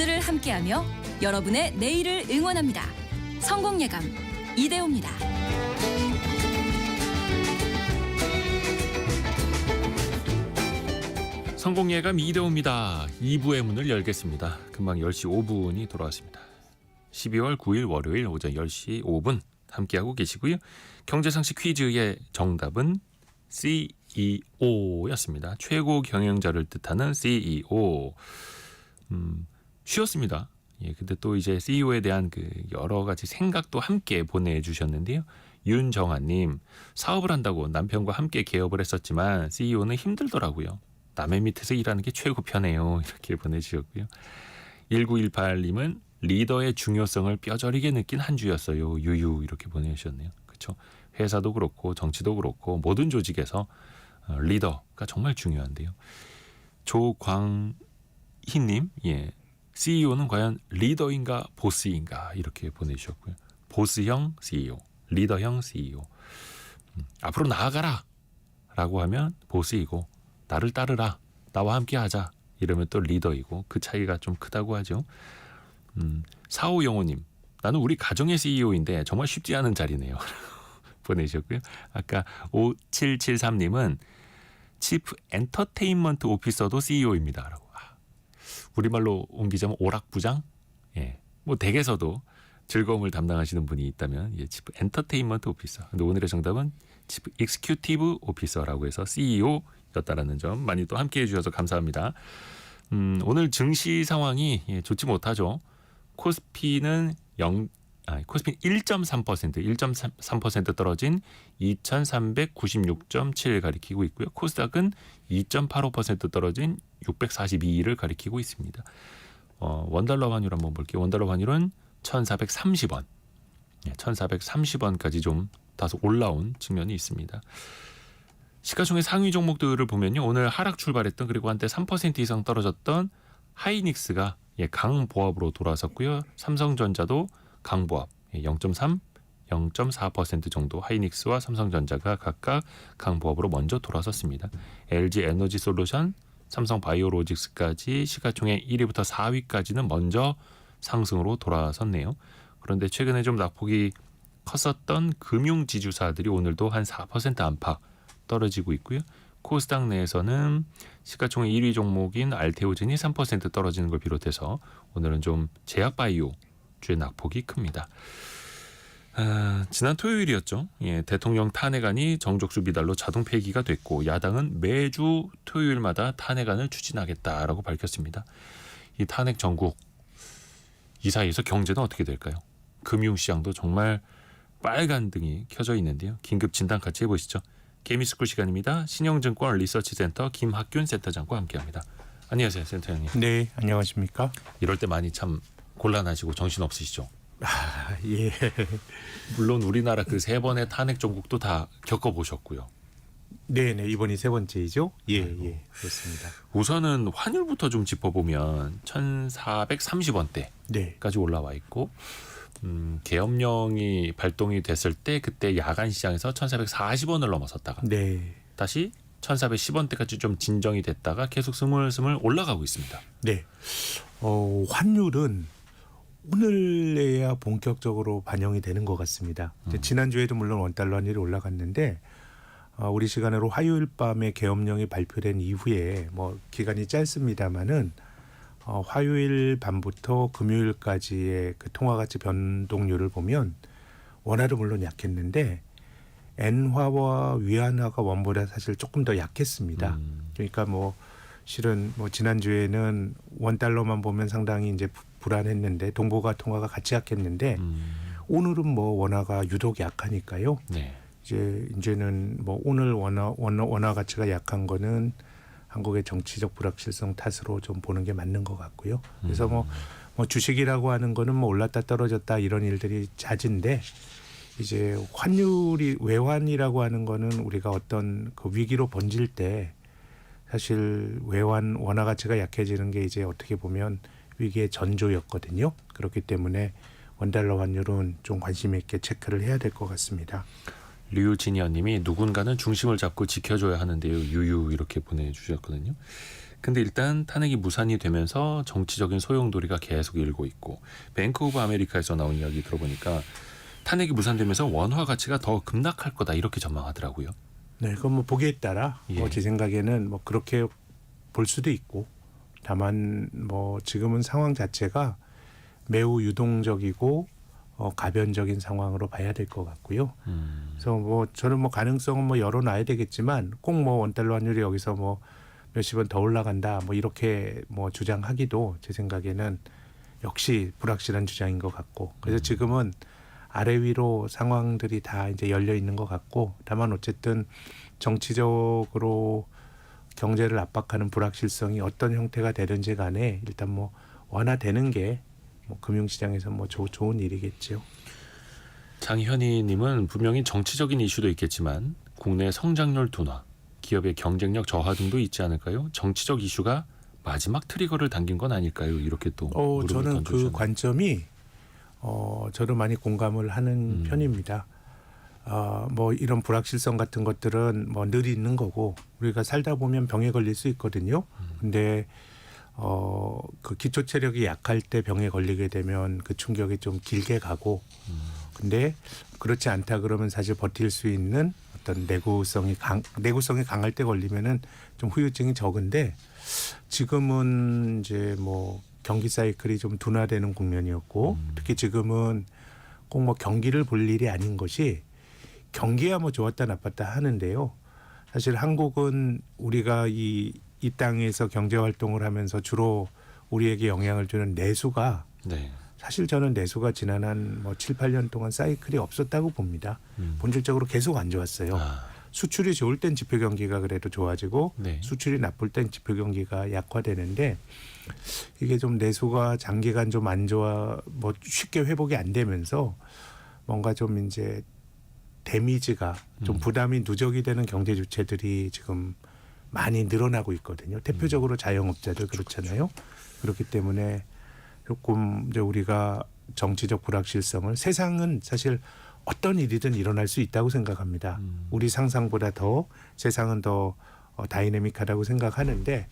오늘을 함께하며 여러분의 내일을 응원합니다. 성공예감 이대호입니다. 성공예감 이대호입니다. 2부의 문을 열겠습니다. 금방 10시 5분이 돌아왔습니다. 12월 9일 월요일 오전 10시 5분 함께하고 계시고요. 경제상식 퀴즈의 정답은 CEO였습니다. 최고 경영자를 뜻하는 CEO. 쉬웠습니다. 예, 근데 또 이제 CEO에 대한 그 여러 가지 생각도 함께 보내주셨는데요. 윤정아님, 사업을 한다고 남편과 함께 개업을 했었지만 CEO는 힘들더라고요. 남의 밑에서 일하는 게 최고 편해요. 이렇게 보내주셨고요. 1918님은 리더의 중요성을 뼈저리게 느낀 한 주였어요. 유유 이렇게 보내주셨네요. 그렇죠. 회사도 그렇고 정치도 그렇고 모든 조직에서 리더가 정말 중요한데요. 조광희님, 예, CEO는 과연 리더인가 보스인가 이렇게 보내주셨고요. 보스형 CEO, 리더형 CEO. 앞으로 나아가라 라고 하면 보스이고 나를 따르라, 나와 함께 하자 이러면 또 리더이고 그 차이가 좀 크다고 하죠. 4505님, 나는 우리 가정의 CEO인데 정말 쉽지 않은 자리네요. 보내주셨고요. 아까 5773님은 치프 엔터테인먼트 오피서도 CEO입니다. 라고. 우리말로 옮기자면 오락부장? 예. 뭐 댁에서도 즐거움을 담당하시는 분이 있다면 예, 치프 엔터테인먼트 오피서. 근데 오늘의 정답은 치프 익스큐티브 오피서라고 해서 CEO였다라는 점 많이 또 함께해 주셔서 감사합니다. 오늘 증시 상황이 예, 좋지 못하죠. 코스피는 1.3% 1.3% 떨어진 2396.7 가리키고 있고요. 코스닥은 2.85% 떨어진 642를 가리키고 있습니다. 원달러 환율 한번 볼게요. 원달러 환율은 1430원. 1430원까지 좀 다소 올라온 측면이 있습니다. 시가총액 상위 종목들을 보면요. 오늘 하락 출발했던 그리고 한때 3% 이상 떨어졌던 하이닉스가 강보합으로 돌아섰고요. 삼성전자도 강보합 0.3, 0.4% 정도 하이닉스와 삼성전자가 각각 강보합으로 먼저 돌아섰습니다. LG 에너지솔루션, 삼성바이오로직스까지 시가총액 1위부터 4위까지는 먼저 상승으로 돌아섰네요. 그런데 최근에 좀 낙폭이 컸었던 금융지주사들이 오늘도 한 4% 안팎 떨어지고 있고요. 코스닥 내에서는 시가총액 1위 종목인 알테오젠이 3% 떨어지는 걸 비롯해서 오늘은 좀 제약바이오 주의 낙폭이 큽니다. 지난 토요일이었죠. 예, 대통령 탄핵안이 정족수 미달로 자동 폐기가 됐고 야당은 매주 토요일마다 탄핵안을 추진하겠다라고 밝혔습니다. 이 탄핵 전국 이 사이에서 경제는 어떻게 될까요? 금융시장도 정말 빨간 등이 켜져 있는데요. 긴급 진단 같이 해보시죠. 개미스쿨 시간입니다. 신영증권 리서치센터 김학균 센터장과 함께합니다. 안녕하세요, 센터장님. 네, 안녕하십니까? 이럴 때 많이 참 곤란하시고 정신 없으시죠? 예. 물론 우리나라 그 세 번의 탄핵 전국도 다 겪어보셨고요. 네네, 이번이 세 번째이죠? 예, 아이고. 예, 그렇습니다. 우선은 환율부터 좀 짚어보면 1430원대까지 네, 올라와 있고 계엄령이 발동이 됐을 때 그때 야간 시장에서 1440원을 넘어섰다가 네, 다시 1410원대까지 좀 진정이 됐다가 계속 스물스물 올라가고 있습니다. 네. 환율은 오늘에야 본격적으로 반영이 되는 것 같습니다. 지난주에도 물론 원달러 환율이 올라갔는데 우리 시간으로 화요일 밤에 계엄령이 발표된 이후에 뭐 기간이 짧습니다만은 화요일 밤부터 금요일까지의 그 통화가치 변동률을 보면 원화도 물론 약했는데 엔화와 위안화가 원보다 사실 조금 더 약했습니다. 그러니까 뭐 실은 뭐 지난주에는 원달러만 보면 상당히 이제 불안했는데 동보가 통화가 같이 약했는데 오늘은 뭐 원화가 유독 약하니까요. 네. 이제는 뭐 오늘 원화 가치가 약한 거는 한국의 정치적 불확실성 탓으로 좀 보는 게 맞는 것 같고요. 그래서 뭐 주식이라고 하는 거는 뭐 올랐다 떨어졌다 이런 일들이 잦은데 이제 환율이 외환이라고 하는 거는 우리가 어떤 그 위기로 번질 때 사실 외환 원화 가치가 약해지는 게 이제 어떻게 보면 위기의 전조였거든요. 그렇기 때문에 원달러 환율은 좀 관심 있게 체크를 해야 될 것 같습니다. 류진희님이 누군가는 중심을 잡고 지켜줘야 하는데요. 유유 이렇게 보내주셨거든요. 근데 일단 탄핵이 무산이 되면서 정치적인 소용돌이가 계속 일고 있고 뱅크 오브 아메리카에서 나온 이야기 들어보니까 탄핵이 무산되면서 원화 가치가 더 급락할 거다 이렇게 전망하더라고요. 네, 그건 뭐 보기에 따라 예. 제 생각에는 뭐 그렇게 볼 수도 있고 다만 뭐 지금은 상황 자체가 매우 유동적이고 가변적인 상황으로 봐야 될 것 같고요. 그래서 뭐 저는 뭐 가능성은 뭐 열어놔야 되겠지만 꼭 뭐 원달러 환율이 여기서 뭐 몇십 원 더 올라간다 뭐 이렇게 뭐 주장하기도 제 생각에는 역시 불확실한 주장인 것 같고 그래서 지금은 아래 위로 상황들이 다 이제 열려 있는 것 같고 다만 어쨌든 정치적으로 경제를 압박하는 불확실성이 어떤 형태가 되든지 간에 일단 뭐 완화되는 게 뭐 금융시장에서 뭐 좋은 일이겠죠. 장현희님은 분명히 정치적인 이슈도 있겠지만 국내 성장률 둔화, 기업의 경쟁력 저하 등도 있지 않을까요? 정치적 이슈가 마지막 트리거를 당긴 건 아닐까요? 이렇게 또 물음을 저는 그 던져주셨네요. 관점이 저도 많이 공감을 하는 편입니다. 뭐 이런 불확실성 같은 것들은 뭐 늘 있는 거고 우리가 살다 보면 병에 걸릴 수 있거든요. 근데 그 기초 체력이 약할 때 병에 걸리게 되면 그 충격이 좀 길게 가고 근데 그렇지 않다 그러면 사실 버틸 수 있는 어떤 내구성이 강할 때 걸리면은 좀 후유증이 적은데 지금은 이제 뭐 경기 사이클이 좀 둔화되는 국면이었고 특히 지금은 꼭 뭐 경기를 볼 일이 아닌 것이 경기야 뭐 좋았다 나빴다 하는데요. 사실 한국은 우리가 이 땅에서 경제 활동을 하면서 주로 우리에게 영향을 주는 내수가 네. 사실 저는 내수가 지난 한 뭐 7, 8년 동안 사이클이 없었다고 봅니다. 본질적으로 계속 안 좋았어요. 수출이 좋을 땐 지표 경기가 그래도 좋아지고 네. 수출이 나쁠 땐 지표 경기가 약화되는데 이게 좀 내수가 장기간 좀 안 좋아 뭐 쉽게 회복이 안 되면서 뭔가 좀 이제 데미지가 좀 부담이 누적이 되는 경제 주체들이 지금 많이 늘어나고 있거든요. 대표적으로 자영업자들 그렇잖아요. 그렇기 때문에 조금 이제 우리가 정치적 불확실성을 세상은 사실 어떤 일이든 일어날 수 있다고 생각합니다. 우리 상상보다 더 세상은 더 다이내믹하다고 생각하는데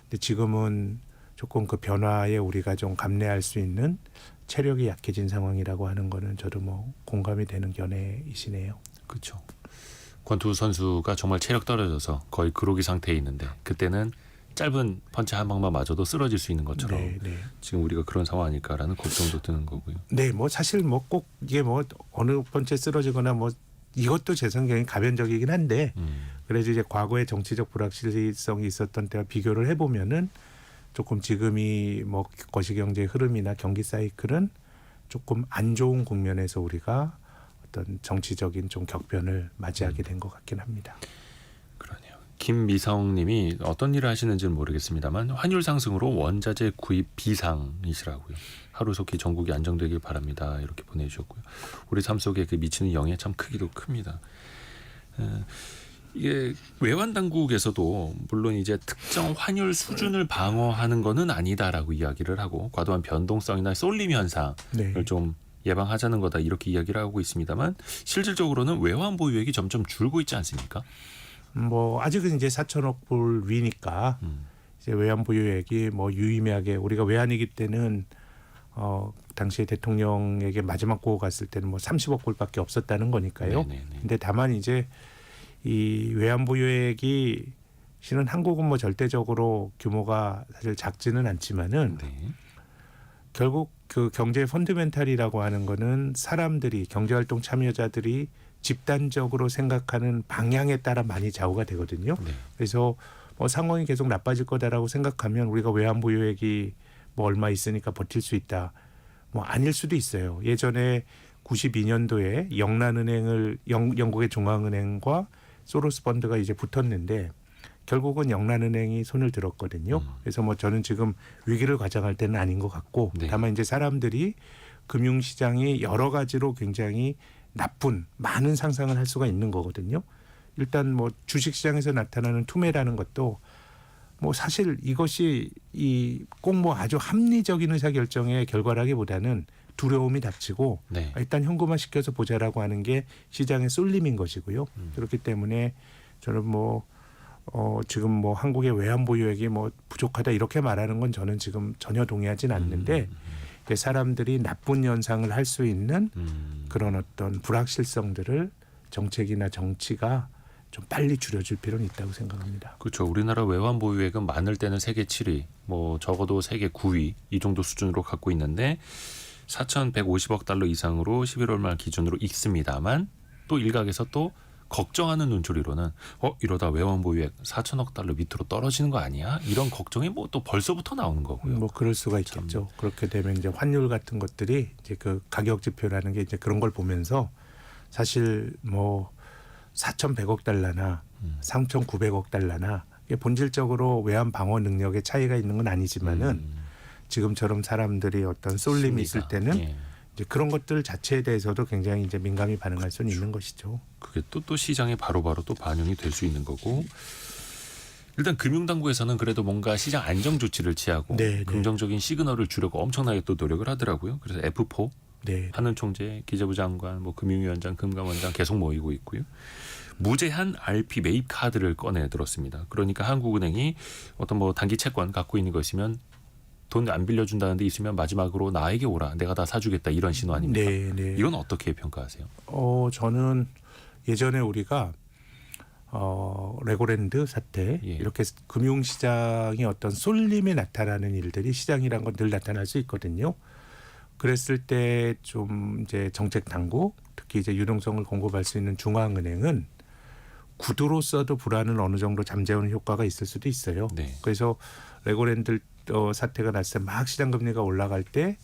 근데 지금은 조금 그 변화에 우리가 좀 감내할 수 있는 체력이 약해진 상황이라고 하는 거는 저도 뭐 공감이 되는 견해이시네요. 그렇죠. 권투 선수가 정말 체력 떨어져서 거의 그로기 상태에 있는데 그때는 짧은 펀치 한 방만 맞아도 쓰러질 수 있는 것처럼 네. 지금 우리가 그런 상황 아닐까라는 걱정도 드는 거고요. 네, 뭐 사실 뭐 꼭 이게 뭐 어느 번째 쓰러지거나 뭐 이것도 제 성향이 가변적이긴 한데 그래도 이제 과거에 정치적 불확실성이 있었던 때와 비교를 해보면은 조금 지금이 뭐 거시경제 흐름이나 경기 사이클은 조금 안 좋은 국면에서 우리가 어떤 정치적인 좀 격변을 맞이하게 된 것 같긴 합니다. 그러네요. 김미성님이 어떤 일을 하시는지는 모르겠습니다만 환율 상승으로 원자재 구입 비상이시라고요. 하루속히 전국이 안정되길 바랍니다. 이렇게 보내주셨고요. 우리 삶 속에 그 미치는 영향이 참 크기도 큽니다. 이게 외환 당국에서도 물론 이제 특정 환율 수준을 방어하는 거는 아니다라고 이야기를 하고 과도한 변동성이나 쏠림 현상을 네. 좀 예방하자는 거다 이렇게 이야기를 하고 있습니다만 실질적으로는 외환 보유액이 점점 줄고 있지 않습니까? 뭐 아직은 이제 4천억 불 위니까 이제 외환 보유액이 뭐 유의미하게 우리가 외환위기 때는 당시에 대통령에게 마지막 보고 갔을 때는 뭐 30억 불밖에 없었다는 거니까요. 네네네. 근데 다만 이제 이 외환 보유액이 실은 한국은 뭐 절대적으로 규모가 사실 작지는 않지만은 네. 결국 그 경제 펀드멘탈이라고 하는 거는 사람들이 경제활동 참여자들이 집단적으로 생각하는 방향에 따라 많이 좌우가 되거든요. 네. 그래서 뭐 상황이 계속 나빠질 거다라고 생각하면 우리가 외환 보유액이 뭐 얼마 있으니까 버틸 수 있다. 뭐 아닐 수도 있어요. 예전에 92년도에 영국의 중앙은행과 소로스 펀드가 이제 붙었는데 결국은 영란은행이 손을 들었거든요. 그래서 뭐 저는 지금 위기를 과장할 때는 아닌 것 같고 네. 다만 이제 사람들이 금융시장이 여러 가지로 굉장히 나쁜 많은 상상을 할 수가 있는 거거든요. 일단 뭐 주식시장에서 나타나는 투매라는 것도 뭐 사실 이것이 이 꼭 뭐 아주 합리적인 의사결정의 결과라기보다는 두려움이 닥치고 네. 일단 현금화 시켜서 보자라고 하는 게 시장의 쏠림인 것이고요. 그렇기 때문에 저는 뭐 지금 뭐 한국의 외환 보유액이 뭐 부족하다 이렇게 말하는 건 저는 지금 전혀 동의하진 않는데 사람들이 나쁜 연상을 할 수 있는 그런 어떤 불확실성들을 정책이나 정치가 좀 빨리 줄여줄 필요는 있다고 생각합니다. 그렇죠. 우리나라 외환 보유액은 많을 때는 세계 7위, 뭐 적어도 세계 9위 이 정도 수준으로 갖고 있는데 4,150억 달러 이상으로 11월 말 기준으로 있습니다만 또 일각에서 또 걱정하는 눈초리로는 이러다 외환 보유액 4천억 달러 밑으로 떨어지는 거 아니야? 이런 걱정이 뭐 또 벌써부터 나오는 거고요. 뭐 그럴 수가 있겠죠. 그렇게 되면 이제 환율 같은 것들이 이제 그 가격 지표라는 게 이제 그런 걸 보면서 사실 뭐 4,100억 달러나 3,900억 달러나 이게 본질적으로 외환 방어 능력의 차이가 있는 건 아니지만은 지금처럼 사람들이 어떤 쏠림이 있을 때는 예. 이제 그런 것들 자체에 대해서도 굉장히 이제 민감히 반응할 수는 있는 것이죠. 그게 또 시장에 바로바로 또 반영이 될 수 있는 거고 일단 금융당국에서는 그래도 뭔가 시장 안정 조치를 취하고 네, 긍정적인 시그널을 주려고 엄청나게 또 노력을 하더라고요. 그래서 F4 네. 한은 총재, 기재부 장관, 뭐 금융위원장, 금감원장 계속 모이고 있고요. 무제한 RP 매입 카드를 꺼내 들었습니다. 그러니까 한국은행이 어떤 뭐 단기 채권 갖고 있는 거 있으면 돈 안 빌려준다는 데 있으면 마지막으로 나에게 오라. 내가 다 사주겠다. 이런 신호 아닙니까? 네, 네. 이건 어떻게 평가하세요? 저는 예전에 우리가 레고랜드 사태 예. 이렇게 금융시장이 어떤 쏠림이 나타나는 일들이 시장이란 건 늘 나타날 수 있거든요. 그랬을 때 좀 이제 정책 당국 특히 이제 유동성을 공급할 수 있는 중앙은행은 구두로서도 불안을 어느 정도 잠재우는 효과가 있을 수도 있어요. 네. 그래서 레고랜드 사태가 났을 때 막 시장 금리가 올라갈 때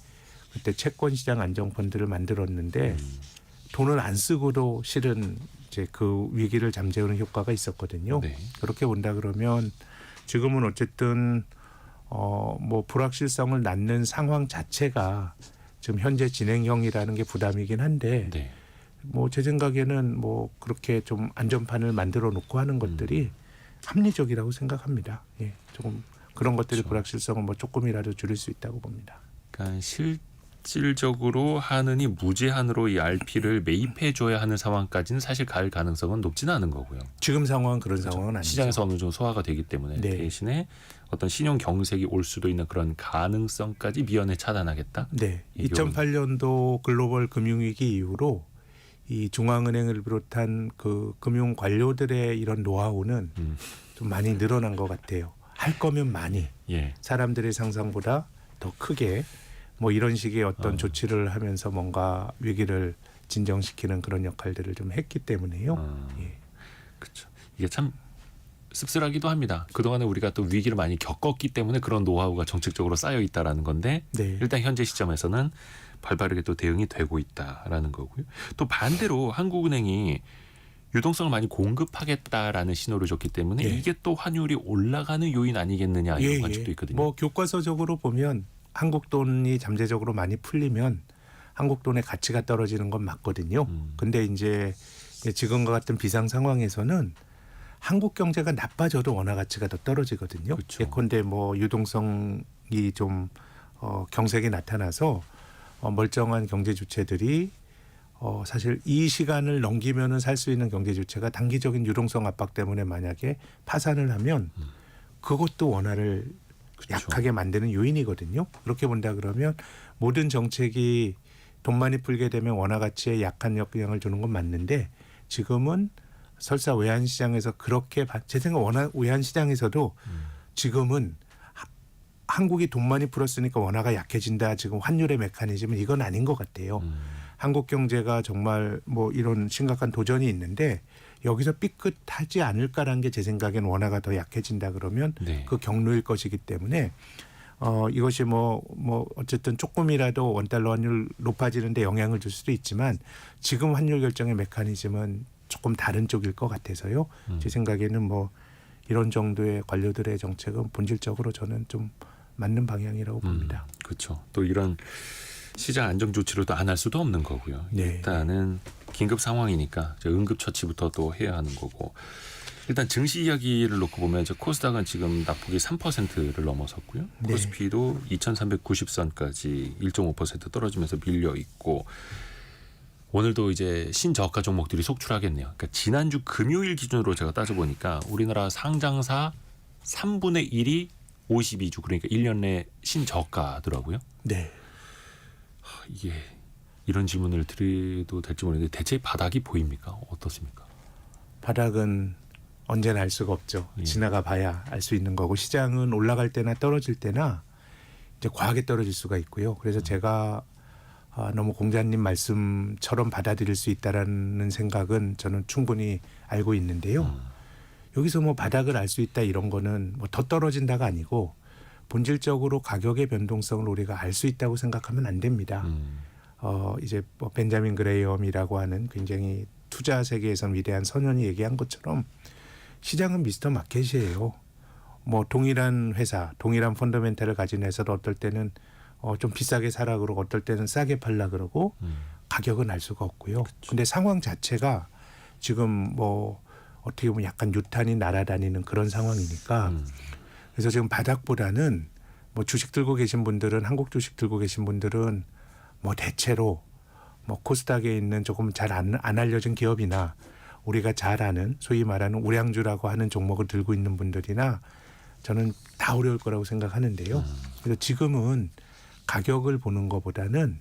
그때 채권 시장 안정 펀드를 만들었는데 돈을 안 쓰고도 실은 이제 그 위기를 잠재우는 효과가 있었거든요. 네. 그렇게 본다 그러면 지금은 어쨌든 뭐 불확실성을 낳는 상황 자체가 지금 현재 진행형이라는 게 부담이긴 한데 네. 뭐 제 생각에는 뭐 그렇게 좀 안전판을 만들어 놓고 하는 것들이 합리적이라고 생각합니다. 예, 조금 그런 것들이 그렇죠. 불확실성을 뭐 조금이라도 줄일 수 있다고 봅니다. 그러니까 실질적으로 한은이 무제한으로 이 RP를 매입해 줘야 하는 상황까지는 사실 갈 가능성은 높지는 않은 거고요. 지금 상황은 그런 상황은 아니죠. 시장에서 어느 정도 소화가 되기 때문에 네. 대신에 어떤 신용 경색이 올 수도 있는 그런 가능성까지 미연에 차단하겠다. 네, 이런. 2008년도 글로벌 금융위기 이후로 이 중앙은행을 비롯한 그 금융 관료들의 이런 노하우는 좀 많이 늘어난 것 같아요. 할 거면 많이 예. 사람들의 상상보다 더 크게 뭐 이런 식의 어떤 조치를 하면서 뭔가 위기를 진정시키는 그런 역할들을 좀 했기 때문에요. 예. 그렇죠. 이게 참 씁쓸하기도 합니다. 그동안에 우리가 또 위기를 많이 겪었기 때문에 그런 노하우가 정책적으로 쌓여 있다라는 건데 네. 일단 현재 시점에서는 발빠르게 또 대응이 되고 있다라는 거고요. 또 반대로 한국은행이 유동성을 많이 공급하겠다라는 신호를 줬기 때문에 예. 이게 또 환율이 올라가는 요인 아니겠느냐 이런 예, 관측도 있거든요. 뭐 교과서적으로 보면 한국 돈이 잠재적으로 많이 풀리면 한국 돈의 가치가 떨어지는 건 맞거든요. 근데 이제 지금과 같은 비상 상황에서는 한국 경제가 나빠져도 원화 가치가 더 떨어지거든요. 그렇죠. 예컨대 뭐 유동성이 좀 경색이 나타나서 멀쩡한 경제 주체들이 사실 이 시간을 넘기면은 살 수 있는 경제 주체가 단기적인 유동성 압박 때문에 만약에 파산을 하면 그것도 원화를 그렇죠. 약하게 만드는 요인이거든요. 그렇게 본다 그러면 모든 정책이 돈 많이 풀게 되면 원화 가치에 약한 영향을 주는 건 맞는데 지금은 설사 외환 시장에서 그렇게 제 생각 외환 시장에서도 지금은 한국이 돈 많이 풀었으니까 원화가 약해진다. 지금 환율의 메커니즘은 이건 아닌 것 같아요. 한국 경제가 정말 뭐 이런 심각한 도전이 있는데 여기서 삐끗하지 않을까라는 게 제 생각엔 원화가 더 약해진다 그러면 네. 그 경로일 것이기 때문에 이것이 뭐 어쨌든 조금이라도 원달러 환율 높아지는데 영향을 줄 수도 있지만 지금 환율 결정의 메커니즘은 조금 다른 쪽일 것 같아서요. 제 생각에는 뭐 이런 정도의 관료들의 정책은 본질적으로 저는 좀 맞는 방향이라고 봅니다. 그렇죠. 또 이런 시장 안정 조치로도 안 할 수도 없는 거고요. 네. 일단은 긴급 상황이니까 응급 처치부터 또 해야 하는 거고. 일단 증시 이야기를 놓고 보면 코스닥은 지금 낙폭이 3%를 넘어섰고요. 네. 코스피도 2,390선까지 1.5% 떨어지면서 밀려 있고 오늘도 이제 신저가 종목들이 속출하겠네요. 그러니까 지난주 금요일 기준으로 제가 따져보니까 우리나라 상장사 3분의 1이 52주 그러니까 1년 내 신저가더라고요. 네. 이게 이런 질문을 드려도 될지 모르겠는데 대체 바닥이 보입니까? 어떻습니까? 바닥은 언제나 알 수가 없죠. 예. 지나가 봐야 알 수 있는 거고 시장은 올라갈 때나 떨어질 때나 이제 과하게 떨어질 수가 있고요. 그래서 제가 너무 공자님 말씀처럼 받아들일 수 있다라는 생각은 저는 충분히 알고 있는데요. 여기서 뭐 바닥을 알 수 있다 이런 거는 뭐 더 떨어진다가 아니고 본질적으로 가격의 변동성을 우리가 알 수 있다고 생각하면 안 됩니다. 이제 뭐 벤자민 그레이엄이라고 하는 굉장히 투자 세계에선 위대한 선현이 얘기한 것처럼 시장은 미스터 마켓이에요. 뭐 동일한 회사, 동일한 펀더멘탈을 가진 회사도 어떨 때는 좀 비싸게 사라 그러고 어떨 때는 싸게 팔라 그러고 가격은 알 수가 없고요. 근데 상황 자체가 지금 뭐 어떻게 보면 약간 유탄이 날아다니는 그런 상황이니까 그래서 지금 바닥보다는 뭐 주식 들고 계신 분들은 한국 주식 들고 계신 분들은 뭐 대체로 뭐 코스닥에 있는 조금 잘 안 알려진 기업이나 우리가 잘 아는 소위 말하는 우량주라고 하는 종목을 들고 있는 분들이나 저는 다 어려울 거라고 생각하는데요. 그래서 지금은 가격을 보는 것보다는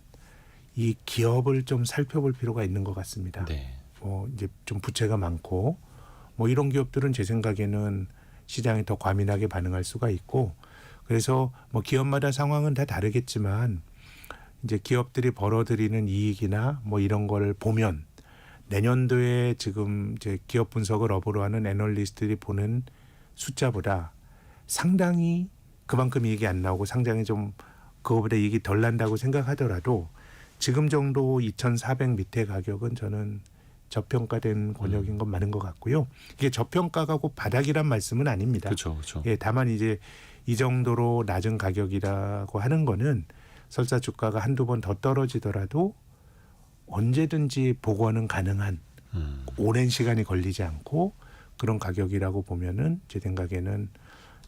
이 기업을 좀 살펴볼 필요가 있는 것 같습니다. 네. 이제 좀 부채가 많고 뭐 이런 기업들은 제 생각에는 시장에 더 과민하게 반응할 수가 있고 그래서 뭐 기업마다 상황은 다 다르겠지만 이제 기업들이 벌어들이는 이익이나 뭐 이런 걸 보면 내년도에 지금 이제 기업 분석을 업으로 하는 애널리스트들이 보는 숫자보다 상당히 그만큼 이익이 안 나오고 상당히 좀 그거보다 이익이 덜 난다고 생각하더라도 지금 정도 2,400 밑에 가격은 저는 저평가된 권역인 건 맞는 것 같고요. 이게 저평가가 꼭 바닥이란 말씀은 아닙니다. 그렇죠, 그렇죠. 예, 다만 이제 이 정도로 낮은 가격이라고 하는 거는 설사 주가가 한두 번 더 떨어지더라도 언제든지 복원은 가능한 오랜 시간이 걸리지 않고 그런 가격이라고 보면은 제 생각에는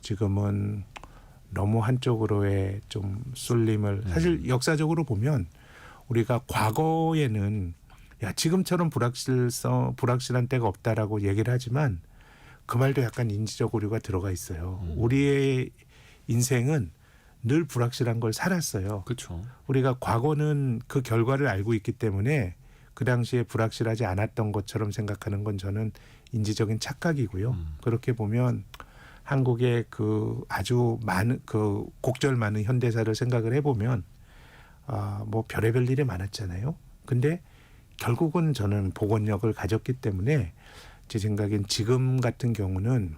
지금은 너무 한쪽으로의 좀 쏠림을 사실 역사적으로 보면 우리가 과거에는 야 지금처럼 불확실한 때가 없다라고 얘기를 하지만 그 말도 약간 인지적 오류가 들어가 있어요. 우리의 인생은 늘 불확실한 걸 살았어요. 그렇죠. 우리가 과거는 그 결과를 알고 있기 때문에 그 당시에 불확실하지 않았던 것처럼 생각하는 건 저는 인지적인 착각이고요. 그렇게 보면 한국의 그 아주 많은 그 곡절 많은 현대사를 생각을 해보면 뭐 별의별 일이 많았잖아요. 근데 결국은 저는 복원력을 가졌기 때문에 제 생각엔 지금 같은 경우는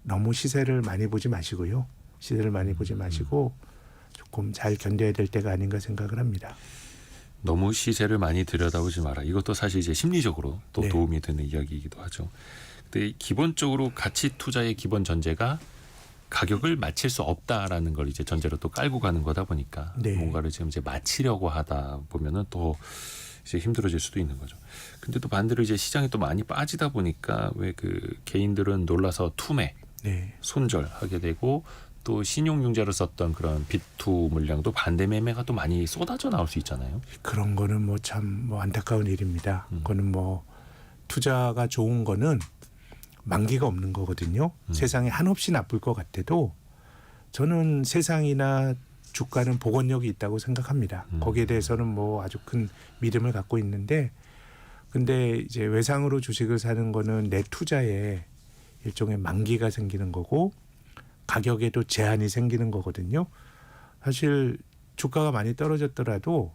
너무 시세를 많이 보지 마시고요. 시세를 많이 보지 마시고 조금 잘 견뎌야 될 때가 아닌가 생각을 합니다. 너무 시세를 많이 들여다보지 마라. 이것도 사실 이제 심리적으로 또 네. 도움이 되는 이야기이기도 하죠. 근데 기본적으로 가치 투자의 기본 전제가 가격을 맞힐 수 없다라는 걸 이제 전제로 또 깔고 가는 거다 보니까 네. 뭔가를 지금 이제 맞히려고 하다 보면은 또 이제 힘들어질 수도 있는 거죠. 근데 또 반대로 이제 시장이 또 많이 빠지다 보니까 왜 그 개인들은 놀라서 투매, 네. 손절하게 되고 또 신용융자를 썼던 그런 비투 물량도 반대 매매가 또 많이 쏟아져 나올 수 있잖아요. 그런 거는 뭐 참 뭐 안타까운 일입니다. 그거는 뭐 투자가 좋은 거는 만기가 없는 거거든요. 세상에 한없이 나쁠 것 같아도 저는 세상이나 주가는 복원력이 있다고 생각합니다. 거기에 대해서는 뭐 아주 큰 믿음을 갖고 있는데 근데 이제 외상으로 주식을 사는 거는 내 투자에 일종의 만기가 생기는 거고 가격에도 제한이 생기는 거거든요. 사실 주가가 많이 떨어졌더라도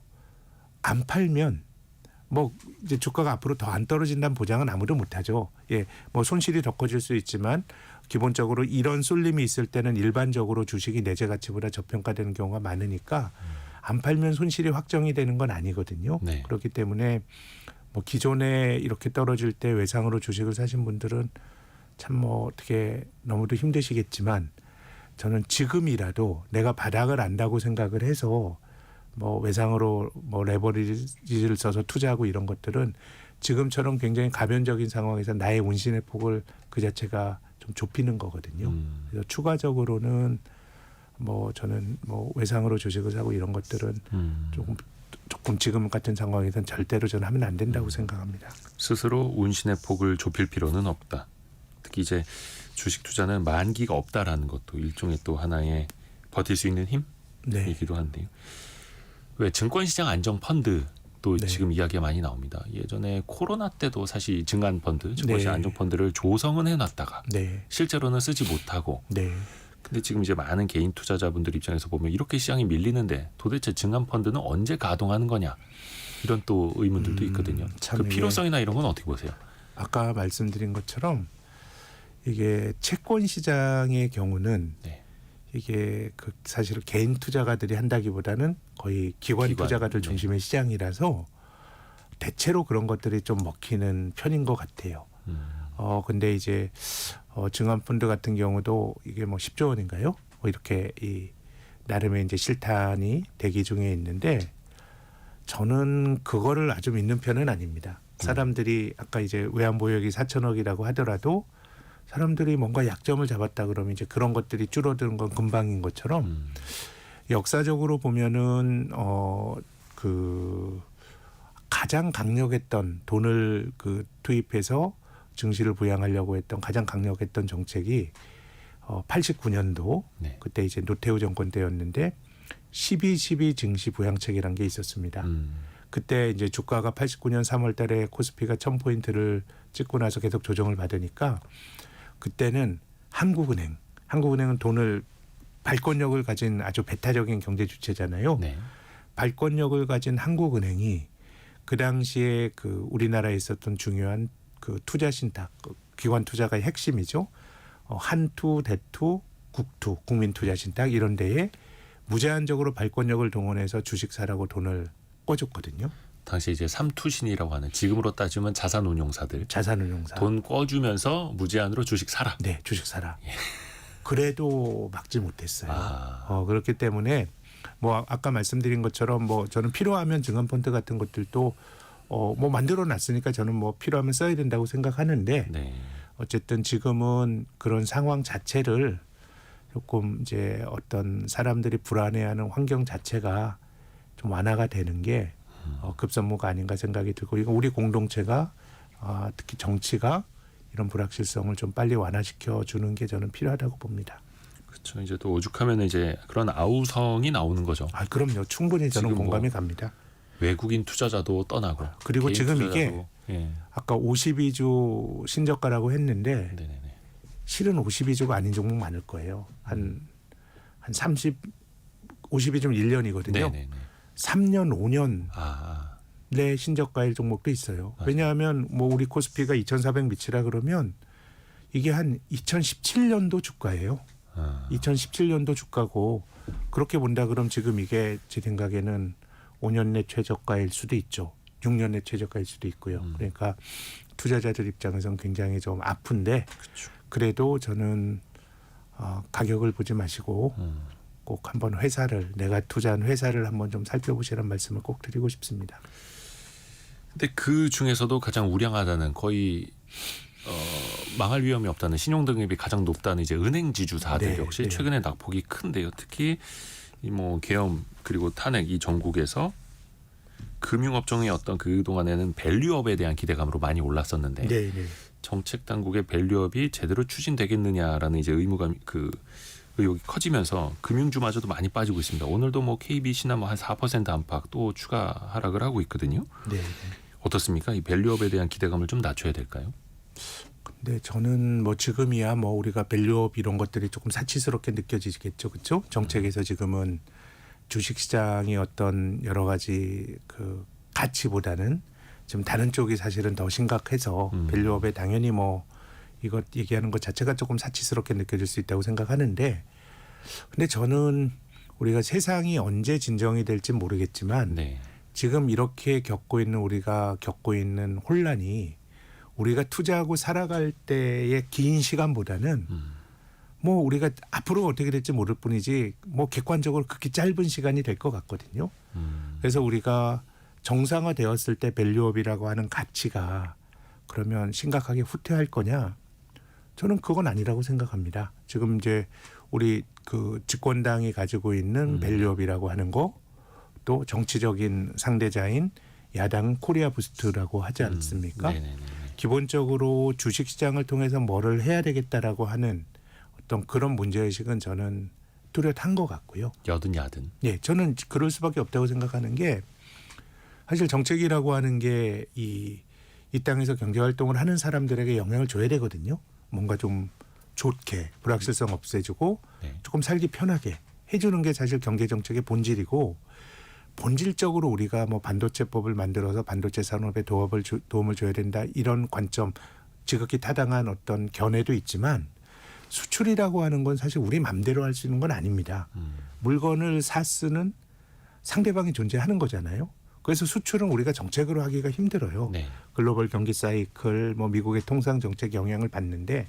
안 팔면 뭐 이제 주가가 앞으로 더 안 떨어진다는 보장은 아무도 못하죠. 예, 뭐 손실이 더 커질 수 있지만 기본적으로 이런 쏠림이 있을 때는 일반적으로 주식이 내재 가치보다 저평가되는 경우가 많으니까 안 팔면 손실이 확정이 되는 건 아니거든요. 네. 그렇기 때문에 뭐 기존에 이렇게 떨어질 때 외상으로 주식을 사신 분들은 참 뭐 어떻게 너무도 힘드시겠지만 저는 지금이라도 내가 바닥을 안다고 생각을 해서 뭐 외상으로 뭐 레버리지를 써서 투자하고 이런 것들은 지금처럼 굉장히 가변적인 상황에서 나의 운신의 폭을 그 자체가 좀 좁히는 거거든요. 그래서 추가적으로는 뭐 저는 뭐 외상으로 주식을 사고 이런 것들은 조금 조금 지금 같은 상황에서는 절대로 저는 하면 안 된다고 생각합니다. 스스로 운신의 폭을 좁힐 필요는 없다. 특히 이제 주식 투자는 만기가 없다라는 것도 일종의 또 하나의 버틸 수 있는 힘이기도 한데요. 왜 증권시장 안정 펀드 또 네. 지금 이야기가 많이 나옵니다. 예전에 코로나 때도 사실 증안 펀드, 증권시장 네. 안정 펀드를 조성은 해놨다가 네, 실제로는 쓰지 못하고. 네, 근데 지금 이제 많은 개인 투자자분들 입장에서 보면 이렇게 시장이 밀리는데 도대체 증안 펀드는 언제 가동하는 거냐 이런 또 의문들도 있거든요. 참 그 이게 필요성이나 이런 건 어떻게 보세요? 아까 말씀드린 것처럼 이게 채권 시장의 경우는 네. 이게 그 사실은 개인 투자가들이 한다기보다는 거의 기관 투자가들 네. 중심의 시장이라서 대체로 그런 것들이 좀 먹히는 편인 것 같아요. 근데 이제 증안 펀드 같은 경우도 이게 뭐 10조 원인가요? 뭐 이렇게 이 나름의 이제 실탄이 대기 중에 있는데 저는 그거를 아주 믿는 편은 아닙니다. 사람들이 아까 이제 외환보유액이 4천억이라고 하더라도 사람들이 뭔가 약점을 잡았다 그러면 이제 그런 것들이 줄어드는 건 금방인 것처럼 역사적으로 보면은 그 가장 강력했던 돈을 그 투입해서 증시를 부양하려고 했던 가장 강력했던 정책이 89년도 네. 그때 이제 노태우 정권 때였는데 12.12 증시 부양책이라는 게 있었습니다. 그때 이제 주가가 89년 3월 달에 코스피가 1000포인트를 찍고 나서 계속 조정을 받으니까 그때는 한국은행은 돈을 발권력을 가진 아주 배타적인 경제 주체잖아요. 네. 발권력을 가진 한국은행이 그 당시에 그 우리나라에 있었던 중요한 그 투자 신탁, 기관 투자가의 핵심이죠. 한투, 대투, 국투, 국민투자신탁 이런 데에 무제한적으로 발권력을 동원해서 주식 사라고 돈을 꿔줬거든요. 당시 이제 삼투신이라고 하는 지금으로 따지면 자산운용사들 자산운용사. 돈 꿔주면서 무제한으로 주식 사라. 네, 주식 사라. 그래도 막지 못했어요. 그렇기 때문에 뭐 아까 말씀드린 것처럼 뭐 저는 필요하면 증권펀드 같은 것들도 뭐 만들어 놨으니까 저는 뭐 필요하면 써야 된다고 생각하는데 네. 어쨌든 지금은 그런 상황 자체를 조금 이제 어떤 사람들이 불안해하는 환경 자체가 좀 완화가 되는 게 급선무가 아닌가 생각이 들고 이거 우리 공동체가 특히 정치가 이런 불확실성을 좀 빨리 완화시켜 주는 게 저는 필요하다고 봅니다. 그렇죠. 이제 또 오죽하면 이제 그런 아우성이 나오는 거죠. 그럼요. 충분히 저는 지금 뭐 공감이 갑니다. 외국인 투자자도 떠나고. 그리고 개인 지금 투자자도, 이게 예. 아까 52주 신저가라고 했는데 네네네. 실은 52주가 아닌 종목 많을 거예요. 한 52주면 1년이거든요. 네네네. 3년, 5년 아, 내 신저가일 종목도 있어요. 맞아요. 왜냐하면 뭐 우리 코스피가 2,400 밑이라 그러면 이게 한 2017년도 주가예요. 2017년도 주가고 그렇게 본다 그럼 지금 이게 제 생각에는 5년 내 최저가일 수도 있죠. 6년 내 최저가일 수도 있고요. 그러니까 투자자들 입장에서는 굉장히 좀 아픈데 그렇죠. 그래도 저는 가격을 보지 마시고 꼭 한번 회사를 내가 투자한 회사를 한번 좀 살펴보시라는 말씀을 꼭 드리고 싶습니다. 근데 그 중에서도 가장 우량하다는 거의 망할 위험이 없다는 신용등급이 가장 높다는 이제 은행 지주사들 네, 역시 네. 최근에 낙폭이 큰데요. 특히 이 뭐 계엄 그리고 탄핵 이 전국에서 금융업종의 어떤 그 동안에는 밸류업에 대한 기대감으로 많이 올랐었는데 네, 네. 정책 당국의 밸류업이 제대로 추진되겠느냐라는 이제 의무감 그 의혹이 커지면서 금융주마저도 많이 빠지고 있습니다. 오늘도 뭐 KBC나 뭐 한 4% 안팎 또 추가 하락을 하고 있거든요. 네, 네. 어떻습니까? 이 밸류업에 대한 기대감을 좀 낮춰야 될까요? 근데 저는 뭐 지금이야 뭐 우리가 밸류업 이런 것들이 조금 사치스럽게 느껴지겠죠, 그렇죠? 정책에서 지금은 주식시장이 어떤 여러 가지 그 가치보다는 좀 다른 쪽이 사실은 더 심각해서 밸류업에 당연히 뭐 이것 얘기하는 것 자체가 조금 사치스럽게 느껴질 수 있다고 생각하는데, 근데 저는 우리가 세상이 언제 진정이 될지 모르겠지만 네. 지금 이렇게 우리가 겪고 있는 혼란이 우리가 투자하고 살아갈 때의 긴 시간보다는 뭐 우리가 앞으로 어떻게 될지 모를 뿐이지 뭐 객관적으로 그렇게 짧은 시간이 될 것 같거든요. 그래서 우리가 정상화되었을 때 밸류업이라고 하는 가치가 그러면 심각하게 후퇴할 거냐? 저는 그건 아니라고 생각합니다. 지금 이제 우리 그 집권당이 가지고 있는 밸류업이라고 하는 거, 또 정치적인 상대자인 야당 코리아 부스트라고 하지 않습니까? 네네네. 기본적으로 주식시장을 통해서 뭐를 해야 되겠다라고 하는 어떤 그런 문제의식은 저는 뚜렷한 것 같고요. 여든 야든. 예, 저는 그럴 수밖에 없다고 생각하는 게 사실 정책이라고 하는 게 이 땅에서 경제활동을 하는 사람들에게 영향을 줘야 되거든요. 뭔가 좀 좋게 불확실성 없애주고 네. 조금 살기 편하게 해주는 게 사실 경제정책의 본질이고 본질적으로 우리가 뭐 반도체법을 만들어서 반도체 산업에 도움을 줘야 된다 이런 관점 지극히 타당한 어떤 견해도 있지만 수출이라고 하는 건 사실 우리 맘대로 할 수 있는 건 아닙니다. 물건을 쓰는 상대방이 존재하는 거잖아요. 그래서 수출은 우리가 정책으로 하기가 힘들어요. 네. 글로벌 경기 사이클, 뭐 미국의 통상 정책 영향을 받는데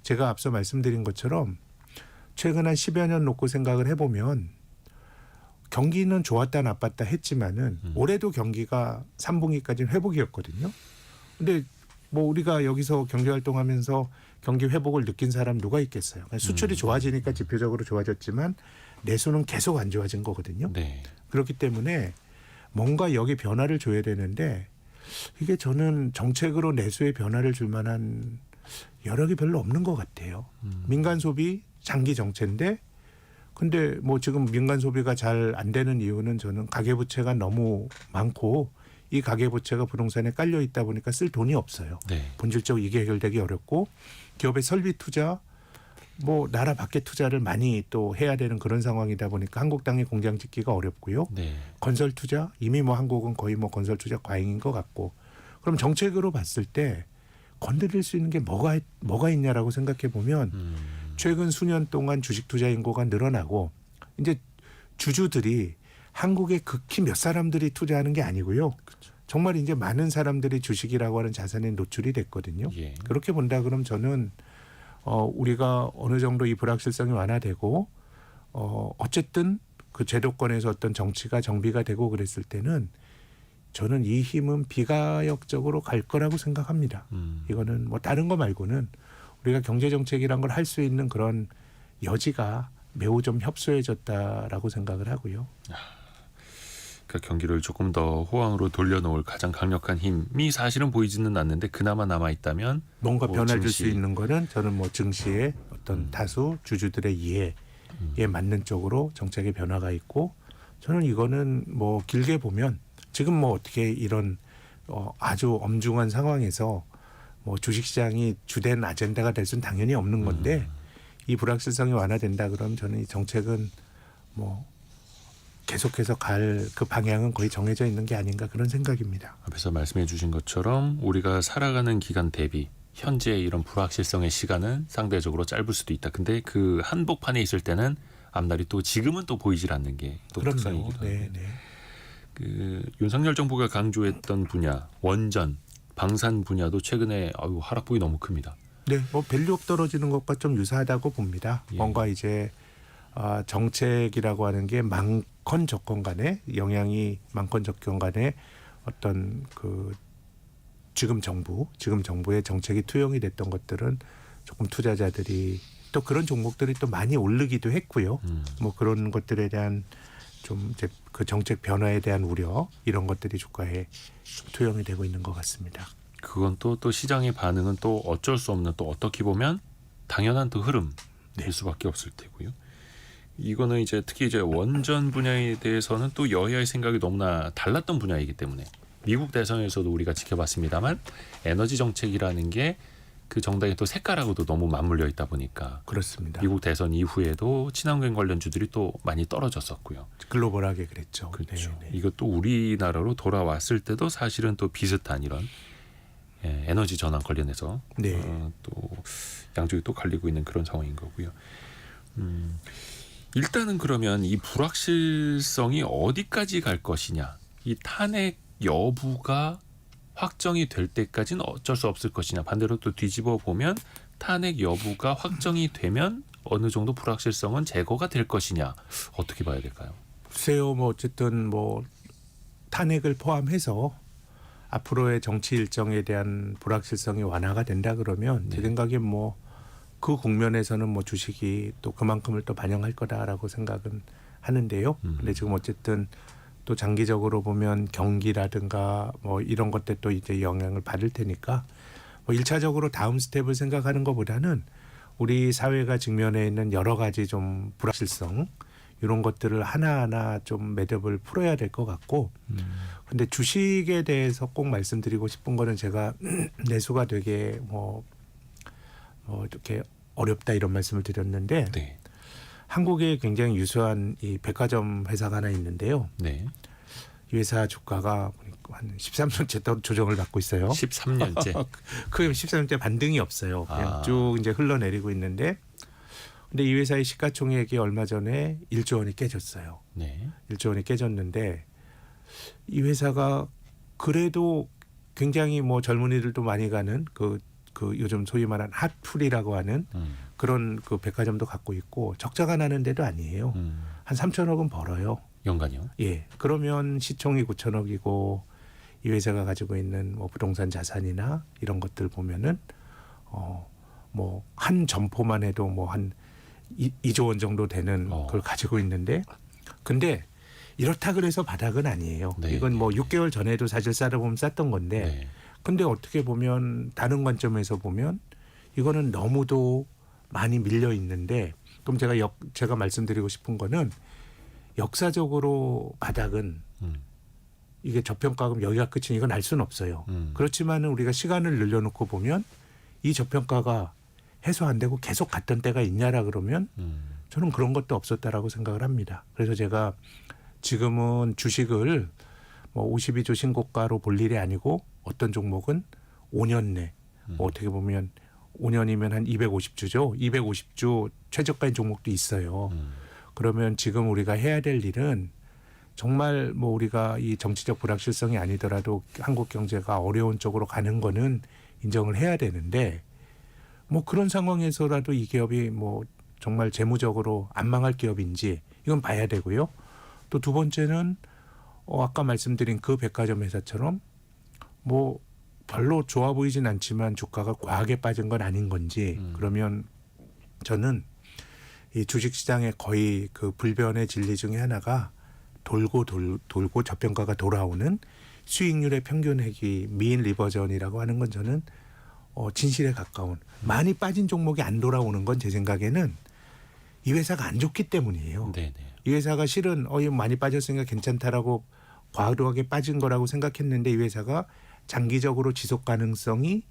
제가 앞서 말씀드린 것처럼 최근 한 10여 년 놓고 생각을 해보면 경기는 좋았다 나빴다 했지만은 올해도 경기가 3분기까지는 회복이었거든요. 근데 뭐 우리가 여기서 경제활동하면서 경기 회복을 느낀 사람 누가 있겠어요. 수출이 좋아지니까 지표적으로 좋아졌지만 내수는 계속 안 좋아진 거거든요. 네. 그렇기 때문에 뭔가 여기 변화를 줘야 되는데 이게 저는 정책으로 내수에 변화를 줄 만한 여력이 별로 없는 것 같아요. 민간 소비 장기 정체인데 근데 뭐 지금 민간 소비가 잘 안 되는 이유는 저는 가계부채가 너무 많고 이 가계부채가 부동산에 깔려 있다 보니까 쓸 돈이 없어요. 네. 본질적으로 이게 해결되기 어렵고 기업의 설비 투자 뭐 나라 밖에 투자를 많이 또 해야 되는 그런 상황이다 보니까 한국 땅에 공장 짓기가 어렵고요. 네. 건설 투자 이미 뭐 한국은 거의 뭐 건설 투자 과잉인 것 같고 그럼 정책으로 봤을 때 건드릴 수 있는 게 뭐가 있냐라고 생각해 보면 최근 수년 동안 주식 투자 인구가 늘어나고 이제 주주들이 한국에 극히 몇 사람들이 투자하는 게 아니고요. 정말 이제 많은 사람들이 주식이라고 하는 자산에 노출이 됐거든요. 예. 그렇게 본다 그럼 저는 우리가 어느 정도 이 불확실성이 완화되고 어쨌든 그 제도권에서 어떤 정치가 정비가 되고 그랬을 때는 저는 이 힘은 비가역적으로 갈 거라고 생각합니다. 이거는 뭐 다른 거 말고는 우리가 경제정책이란 걸 할 수 있는 그런 여지가 매우 좀 협소해졌다라고 생각을 하고요. 그 경기를 조금 더 호황으로 돌려놓을 가장 강력한 힘이 사실은 보이지는 않는데 그나마 남아 있다면 뭔가 뭐 변화를 줄 증시. 수 있는 거는 저는 뭐 증시의 어떤 다수 주주들의 이해에 맞는 쪽으로 정책의 변화가 있고 저는 이거는 뭐 길게 보면 지금 뭐 어떻게 이런 아주 엄중한 상황에서 뭐 주식시장이 주된 아젠다가 될 수는 당연히 없는 건데 이 불확실성이 완화된다 그러면 저는 이 정책은 뭐 계속해서 갈 그 방향은 거의 정해져 있는 게 아닌가 그런 생각입니다. 앞에서 말씀해 주신 것처럼 우리가 살아가는 기간 대비 현재 이런 불확실성의 시간은 상대적으로 짧을 수도 있다. 근데 그 한복판에 있을 때는 앞날이 또 지금은 또 보이질 않는 게 또 특성이기도 하고. 네. 그 윤석열 정부가 강조했던 분야 원전, 방산 분야도 최근에 하락폭이 너무 큽니다. 네, 뭐 밸류업 떨어지는 것과 좀 유사하다고 봅니다. 예. 뭔가 이제 정책이라고 하는 게 많건 적건 간에 영향이 많건 적건 간에 어떤 그 지금 정부의 정책이 투영이 됐던 것들은 조금 투자자들이 또 그런 종목들이 또 많이 오르기도 했고요. 뭐 그런 것들에 대한 좀 이제 그 정책 변화에 대한 우려 이런 것들이 주가에 좀 투영이 되고 있는 것 같습니다. 그건 또 시장의 반응은 또 어쩔 수 없는 또 어떻게 보면 당연한 또 흐름일 네. 수밖에 없을 테고요. 이거는 이제 특히 이제 원전 분야에 대해서는 또 여야의 생각이 너무나 달랐던 분야이기 때문에 미국 대선에서도 우리가 지켜봤습니다만 에너지 정책이라는 게 그 정당의 또 색깔하고도 너무 맞물려 있다 보니까 그렇습니다. 미국 대선 이후에도 친환경 관련주들이 또 많이 떨어졌었고요. 글로벌하게 그랬죠. 그렇죠. 네. 이것도 우리나라로 돌아왔을 때도 사실은 또 비슷한 이런 에너지 전환 관련해서 네. 또 양쪽이 또 갈리고 있는 그런 상황인 거고요. 일단은 그러면 이 불확실성이 어디까지 갈 것이냐, 이 탄핵 여부가 확정이 될 때까지는 어쩔 수 없을 것이냐, 반대로 또 뒤집어 보면 탄핵 여부가 확정이 되면 어느 정도 불확실성은 제거가 될 것이냐, 어떻게 봐야 될까요? 글쎄요, 뭐 어쨌든 뭐 탄핵을 포함해서 앞으로의 정치 일정에 대한 불확실성이 완화가 된다 그러면 제 생각엔 뭐 그 국면에서는 뭐 주식이 또 그만큼을 또 반영할 거다라고 생각은 하는데요. 근데 지금 어쨌든 또 장기적으로 보면 경기라든가 뭐 이런 것들 또 이제 영향을 받을 테니까 뭐 1차적으로 다음 스텝을 생각하는 것보다는 우리 사회가 직면해 있는 여러 가지 좀 불확실성 이런 것들을 하나하나 좀 매듭을 풀어야 될 것 같고 근데 주식에 대해서 꼭 말씀드리고 싶은 거는 제가 내수가 되게 뭐 이렇게 어렵다 이런 말씀을 드렸는데 네. 한국에 한국에 굉장히 유수한 이 백화점 회사가 하나 있는데요. 네. 이 회사 주가가 한 13년째 조정을 받고 있어요. 13년째. 그 13년째 반등이 없어요. 그냥 아. 쭉 이제 흘러내리고 있는데 근데 이 회사의 시가총액이 얼마 전에 1조 원이 깨졌어요. 네. 1조 원이 깨졌는데 이 회사가 그래도 굉장히 뭐 젊은이들도 많이 가는 그 요즘 소위 말하는 핫풀이라고 하는 그런 그 백화점도 갖고 있고 적자가 나는 데도 아니에요. 한 3천억은 벌어요. 연간이요? 예. 그러면 시총이 9천억이고 이 회사가 가지고 있는 뭐 부동산 자산이나 이런 것들 보면은 뭐 한 점포만 해도 뭐 한 2조 원 정도 되는 걸 가지고 있는데 근데 이렇다 그래서 바닥은 아니에요. 네, 이건 뭐 6개월 전에도 사실 싸다 보면 쌌던 건데 네. 근데 어떻게 보면 다른 관점에서 보면 이거는 너무도 많이 밀려 있는데 그럼 제가 말씀드리고 싶은 거는 역사적으로 바닥은 이게 저평가금 여기가 끝인 이건 알 수는 없어요. 그렇지만은 우리가 시간을 늘려놓고 보면 이 저평가가 해소 안 되고 계속 갔던 때가 있냐라 그러면 저는 그런 것도 없었다라고 생각을 합니다. 그래서 제가 지금은 주식을 뭐 52조 신고가로 볼 일이 아니고 어떤 종목은 5년 내 뭐 어떻게 보면 5년이면 한 250주죠. 250주 최저가인 종목도 있어요. 그러면 지금 우리가 해야 될 일은 정말 뭐 우리가 이 정치적 불확실성이 아니더라도 한국 경제가 어려운 쪽으로 가는 거는 인정을 해야 되는데 뭐 그런 상황에서라도 이 기업이 뭐 정말 재무적으로 안 망할 기업인지 이건 봐야 되고요. 또 두 번째는 아까 말씀드린 그 백화점 회사처럼 뭐 별로 좋아 보이진 않지만 주가가 과하게 빠진 건 아닌 건지 그러면 저는 이 주식시장의 거의 그 불변의 진리 중에 하나가 돌고 저평가가 돌아오는 수익률의 평균액이 미인 리버전이라고 하는 건 저는 진실에 가까운 많이 빠진 종목이 안 돌아오는 건 제 생각에는 이 회사가 안 좋기 때문이에요. 네네. 이 회사가 실은 이거 많이 빠졌으니까 괜찮다라고 과도하게 빠진 거라고 생각했는데 이 회사가 장기적으로 지속 가능성이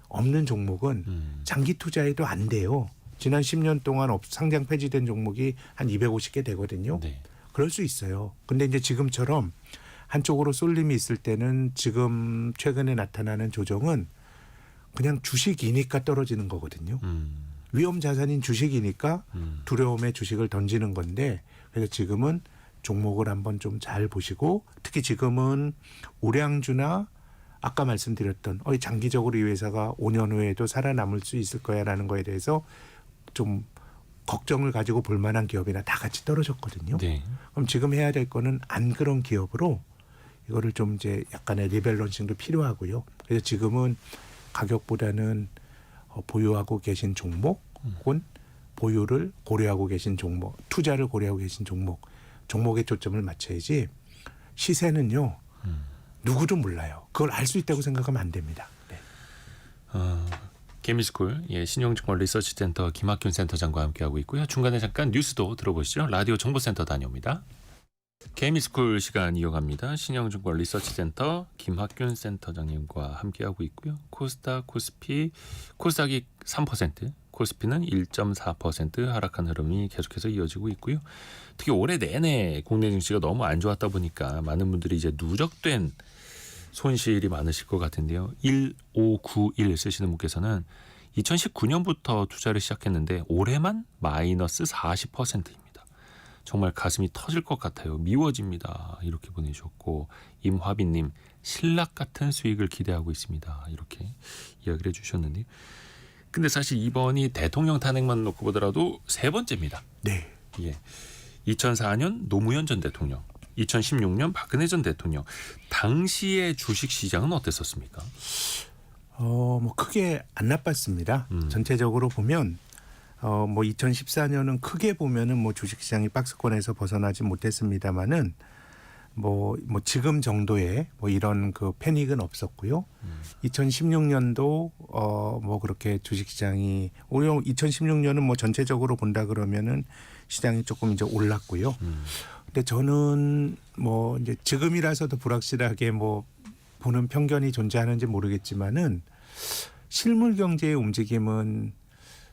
없는 종목은 장기 투자에도 안 돼요. 지난 10년 동안 상장 폐지된 종목이 한 250개 되거든요. 네. 그럴 수 있어요. 근데 이제 지금처럼 한쪽으로 쏠림이 있을 때는 지금 최근에 나타나는 조정은 그냥 주식이니까 떨어지는 거거든요. 위험 자산인 주식이니까 두려움에 주식을 던지는 건데 그래서 지금은 종목을 한번 좀 잘 보시고 특히 지금은 우량주나 아까 말씀드렸던 장기적으로 이 회사가 5년 후에도 살아남을 수 있을 거야라는 거에 대해서 좀 걱정을 가지고 볼 만한 기업이나 다 같이 떨어졌거든요. 네. 그럼 지금 해야 될 거는 안 그런 기업으로 이거를 좀 이제 약간의 리밸런싱도 필요하고요. 그래서 지금은 가격보다는 보유하고 계신 종목 혹은 보유를 고려하고 계신 종목, 투자를 고려하고 계신 종목에 초점을 맞춰야지 시세는요. 누구도 몰라요. 그걸 알 수 있다고 생각하면 안 됩니다. 네. 개미스쿨 신용증권 리서치센터 김학균 센터장과 함께하고 있고요. 중간에 잠깐 뉴스도 들어보시죠. 라디오 정보센터 다녀옵니다. 개미스쿨 시간 이어갑니다. 신영증권 리서치센터 김학균 센터장님과 함께하고 있고요. 코스닥, 코스피, 코스닥이 3%, 코스피는 1.4% 하락한 흐름이 계속해서 이어지고 있고요. 특히 올해 내내 국내 증시가 너무 안 좋았다 보니까 많은 분들이 이제 누적된 손실이 많으실 것 같은데요. 1591 쓰시는 분께서는 2019년부터 투자를 시작했는데 올해만 마이너스 40%입니다. 정말 가슴이 터질 것 같아요. 미워집니다. 이렇게 보내주셨고 임화빈님 신락 같은 수익을 기대하고 있습니다. 이렇게 이야기를 해주셨는데요. 근데 사실 이번이 대통령 탄핵만 놓고 보더라도 세 번째입니다. 네. 예. 2004년 노무현 전 대통령, 2016년 박근혜 전 대통령. 당시의 주식 시장은 어땠었습니까? 뭐 크게 안 나빴습니다. 전체적으로 보면 뭐 2014년은 크게 보면은 뭐 주식시장이 박스권에서 벗어나지 못했습니다만은 뭐 지금 정도의 뭐 이런 그 패닉은 없었고요. 2016년도 뭐 그렇게 주식시장이 오히려 2016년은 뭐 전체적으로 본다 그러면은 시장이 조금 이제 올랐고요. 근데 저는 뭐 이제 지금이라서도 불확실하게 뭐 보는 편견이 존재하는지 모르겠지만은 실물 경제의 움직임은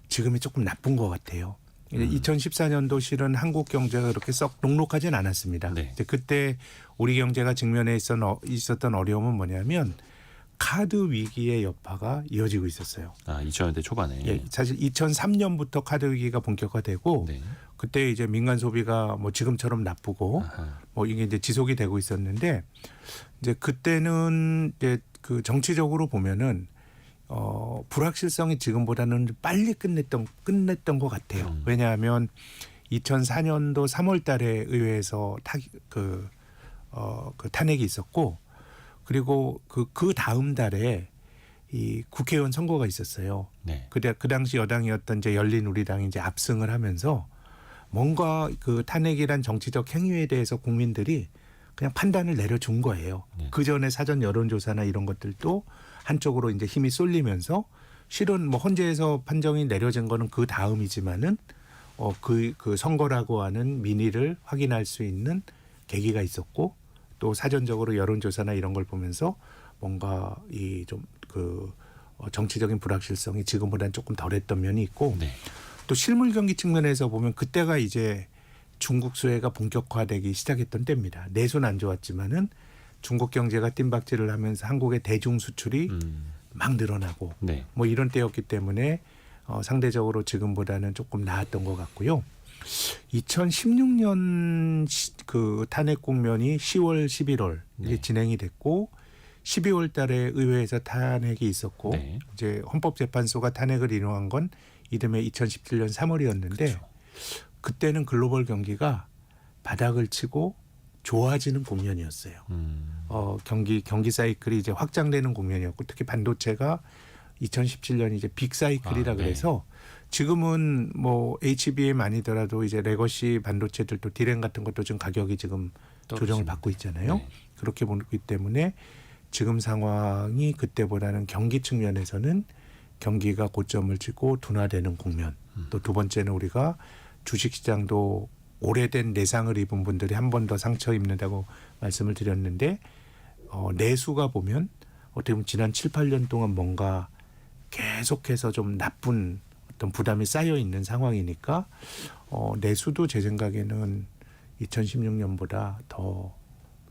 지금이 조금 나쁜 것 같아요. 2014년도 실은 한국 경제가 그렇게 썩 녹록하진 않았습니다. 네. 이제 그때 우리 경제가 직면해 있었던 어려움은 뭐냐면 카드 위기의 여파가 이어지고 있었어요. 2000년대 초반에. 예, 사실 2003년부터 카드 위기가 본격화되고 네. 그때 이제 민간 소비가 뭐 지금처럼 나쁘고 아하. 뭐 이게 이제 지속이 되고 있었는데 이제 그때는 이제 그 정치적으로 보면은 불확실성이 지금보다는 빨리 끝냈던 것 같아요. 왜냐하면 2004년도 3월달에 의회에서 그 탄핵이 있었고 그리고 그 다음 달에 이 국회의원 선거가 있었어요. 네. 그 당시 여당이었던 이제 열린우리당이 이제 압승을 하면서 뭔가 그 탄핵이란 정치적 행위에 대해서 국민들이 그냥 판단을 내려준 거예요. 네. 그 전에 사전 여론조사나 이런 것들도 한쪽으로 이제 힘이 쏠리면서 실은 뭐 헌재에서 판정이 내려진 거는 그 다음이지만은 그 선거라고 하는 민의를 확인할 수 있는 계기가 있었고 또 사전적으로 여론조사나 이런 걸 보면서 뭔가 이 좀 정치적인 불확실성이 지금보다는 조금 덜했던 면이 있고 네. 또 실물 경기 측면에서 보면 그때가 이제 중국 수혜가 본격화되기 시작했던 때입니다. 내수는 안 좋았지만은 중국 경제가 뜀박질을 하면서 한국의 대중 수출이 막 늘어나고 네. 뭐 이런 때였기 때문에 상대적으로 지금보다는 조금 나았던 것 같고요. 2016년 그 탄핵 국면이 10월, 11월 이게 네. 진행이 됐고 12월 달에 의회에서 탄핵이 있었고 네. 이제 헌법재판소가 탄핵을 인용한 건 이듬해 2017년 3월이었는데 그렇죠. 그때는 글로벌 경기가 바닥을 치고 좋아지는 국면이었어요. 경기 사이클이 이제 확장되는 국면이었고 특히 반도체가 2017년 이제 빅 사이클이라 네. 그래서 지금은 뭐 HBM 아니더라도 이제 레거시 반도체들도 디램 같은 것도 지금 가격이 지금 조정을 받고 있잖아요. 네. 그렇게 보기 때문에 지금 상황이 그때보다는 경기 측면에서는 경기가 고점을 찍고 둔화되는 국면. 또 두 번째는 우리가 주식시장도 오래된 내상을 입은 분들이 한 번 더 상처 입는다고 말씀을 드렸는데 내수가 보면 어떻게 보면 지난 7, 8년 동안 뭔가 계속해서 좀 나쁜 어떤 부담이 쌓여 있는 상황이니까 내수도 제 생각에는 2016년보다 더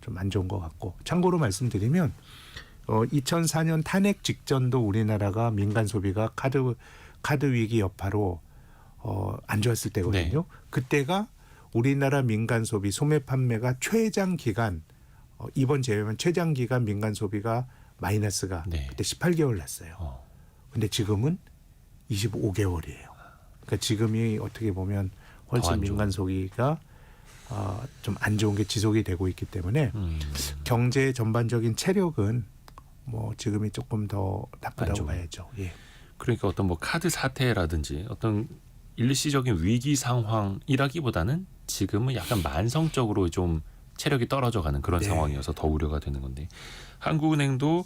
좀 안 좋은 것 같고 참고로 말씀드리면 2004년 탄핵 직전도 우리나라가 민간 소비가 카드 위기 여파로 안 좋았을 때거든요. 네. 그때가 우리나라 민간 소비 소매 판매가 최장 기간 이번 제외면 최장 기간 민간 소비가 마이너스가 네. 그때 18개월 났어요. 근데 지금은 25개월이에요. 그러니까 지금이 어떻게 보면 훨씬 안 민간 소비가 좀 안 좋은 게 지속이 되고 있기 때문에 경제 전반적인 체력은 뭐 지금이 조금 더 나쁘다고 좋아요. 봐야죠. 예. 그러니까 어떤 뭐 카드 사태라든지 어떤 일시적인 위기 상황이라기보다는 지금은 약간 만성적으로 좀 체력이 떨어져가는 그런 네. 상황이어서 더 우려가 되는 건데 한국은행도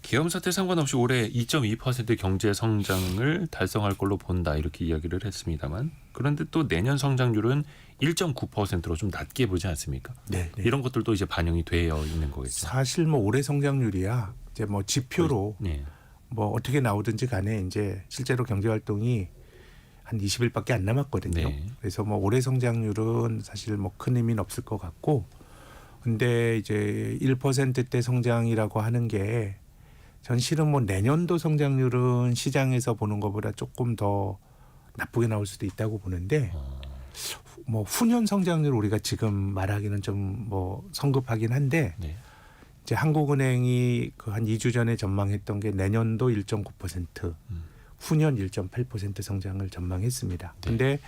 계엄 사태 상관없이 올해 2.2% 경제 성장을 달성할 걸로 본다 이렇게 이야기를 했습니다만 그런데 또 내년 성장률은 1.9%로 좀 낮게 보지 않습니까? 네, 네. 이런 것들도 이제 반영이 되어 있는 거겠죠. 사실 뭐 올해 성장률이야 이제 뭐 지표로 네. 뭐 어떻게 나오든지 간에 이제 실제로 경제 활동이 한 20일밖에 안 남았거든요. 네. 그래서 뭐 올해 성장률은 사실 뭐 큰 의미는 없을 것 같고 근데 이제 1%대 성장이라고 하는 게 전 실은 뭐 내년도 성장률은 시장에서 보는 것보다 조금 더 나쁘게 나올 수도 있다고 보는데 뭐 후년 성장률 우리가 지금 말하기는 좀 뭐 성급하긴 한데 네. 이제 한국은행이 그 한 2주 전에 전망했던 게 내년도 1.9%, 후년 1.8% 성장을 전망했습니다. 근데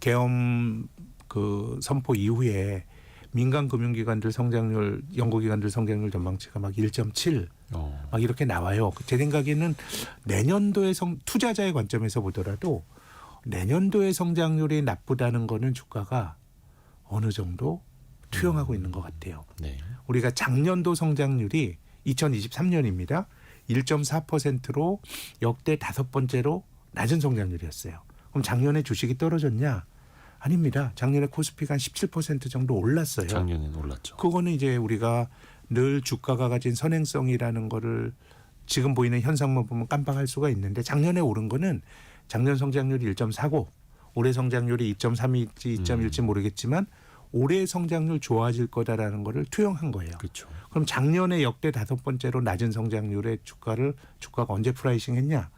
계엄 그 선포 이후에 민간 금융기관들 성장률, 연구기관들 성장률 전망치가 막 1.7, 막 이렇게 나와요. 제 생각에는 내년도의 투자자의 관점에서 보더라도 내년도의 성장률이 나쁘다는 거는 주가가 어느 정도 투영하고 있는 것 같아요. 네. 우리가 작년도 성장률이 2023년입니다. 1.4%로 역대 5번째로 낮은 성장률이었어요. 그럼 작년에 주식이 떨어졌냐? 아닙니다. 작년에 코스피가 한 17% 정도 올랐어요. 작년에는 올랐죠. 그거는 이제 우리가 늘 주가가 가진 선행성이라는 거를 지금 보이는 현상만 보면 깜빡할 수가 있는데 작년에 오른 거는 작년 성장률이 1.4고 올해 성장률이 2.3일지 2.1일지 모르겠지만 올해 성장률 좋아질 거다라는 거를 투영한 거예요. 그렇죠. 그럼 작년에 역대 5번째로 낮은 성장률의 주가가 언제 프라이싱 했냐?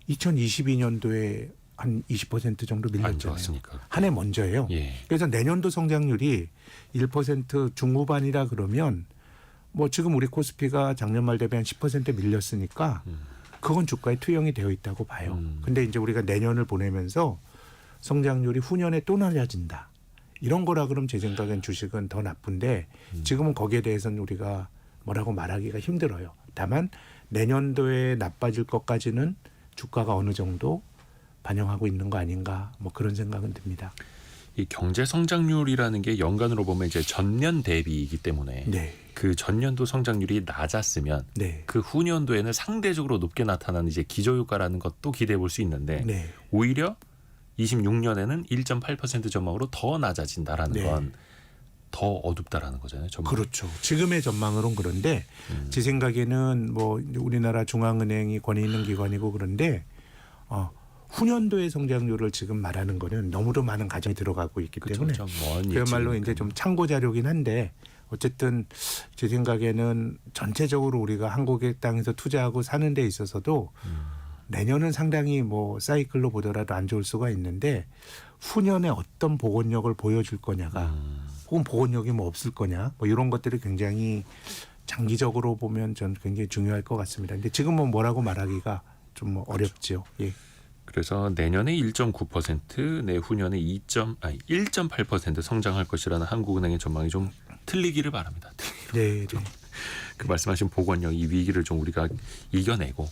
2022년도에 한 20% 정도 안 밀렸잖아요. 좋았으니까. 한 해 먼저예요. 예. 그래서 내년도 성장률이 1% 중후반이라 그러면 뭐 지금 우리 코스피가 작년 말 대비 한 10% 밀렸으니까 그건 주가에 투영이 되어 있다고 봐요. 근데 이제 우리가 내년을 보내면서 성장률이 후년에 또 낮아진다. 이런 거라 그러면 제 생각엔 주식은 더 나쁜데 지금은 거기에 대해서는 우리가 뭐라고 말하기가 힘들어요. 다만 내년도에 나빠질 것까지는 주가가 어느 정도 반영하고 있는 거 아닌가 뭐 그런 생각은 듭니다. 이 경제 성장률이라는 게 연간으로 보면 이제 전년 대비이기 때문에 네. 그 전년도 성장률이 낮았으면 네. 그 후년도에는 상대적으로 높게 나타나는 이제 기저효과라는 것도 기대해 볼 수 있는데 네. 오히려 26년에는 1.8% 전망으로 더 낮아진다라는 네. 건 더 어둡다라는 거잖아요. 전망. 그렇죠. 지금의 전망으로는 그런데 제 생각에는 뭐 우리나라 중앙은행이 권위 있는 기관이고 그런데 후년도의 성장률을 지금 말하는 거는 너무도 많은 가정이 들어가고 있기 때문에 그야말로 이제 좀 참고 자료긴 한데 어쨌든 제 생각에는 전체적으로 우리가 한국의 땅에서 투자하고 사는 데 있어서도 내년은 상당히 뭐 사이클로 보더라도 안 좋을 수가 있는데 후년에 어떤 복원력을 보여줄 거냐가 혹은 복원력이 뭐 없을 거냐 뭐 이런 것들이 굉장히 장기적으로 보면 전 굉장히 중요할 것 같습니다. 근데 지금은 뭐라고 말하기가 좀 어렵죠. 예. 그래서 내년에 1.9% 내후년에 1.8% 성장할 것이라는 한국은행의 전망이 좀 틀리기를 바랍니다. 네, 네. 그 말씀하신 복원력 이 위기를 좀 우리가 이겨내고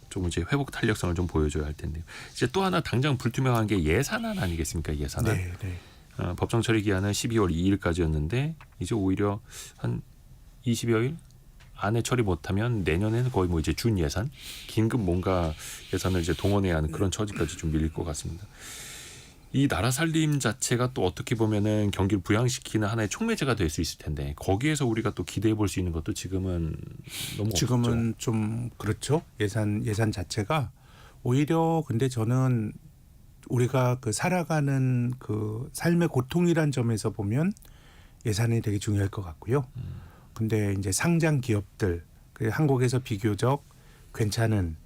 좀 이제 회복 탄력성을 좀 보여줘야 할 텐데요. 이제 또 하나 당장 불투명한 게 예산안 아니겠습니까? 예산안. 네, 네. 법정 처리 기한은 12월 2일까지였는데 이제 오히려 한 20여일 안에 처리 못하면 내년에는 거의 뭐 이제 준 예산, 긴급 뭔가 예산을 이제 동원해야 하는 그런 처지까지 좀 밀릴 것 같습니다. 이 나라 살림 자체가 또 어떻게 보면은 경기를 부양시키는 하나의 촉매제가 될 수 있을 텐데 거기에서 우리가 또 기대해 볼 수 있는 것도 지금은 너무 지금은 없죠. 좀 그렇죠. 예산 자체가 오히려 근데 저는 우리가 그 살아가는 그 삶의 고통이란 점에서 보면 예산이 되게 중요할 것 같고요. 근데 이제 상장 기업들, 한국에서 비교적 괜찮은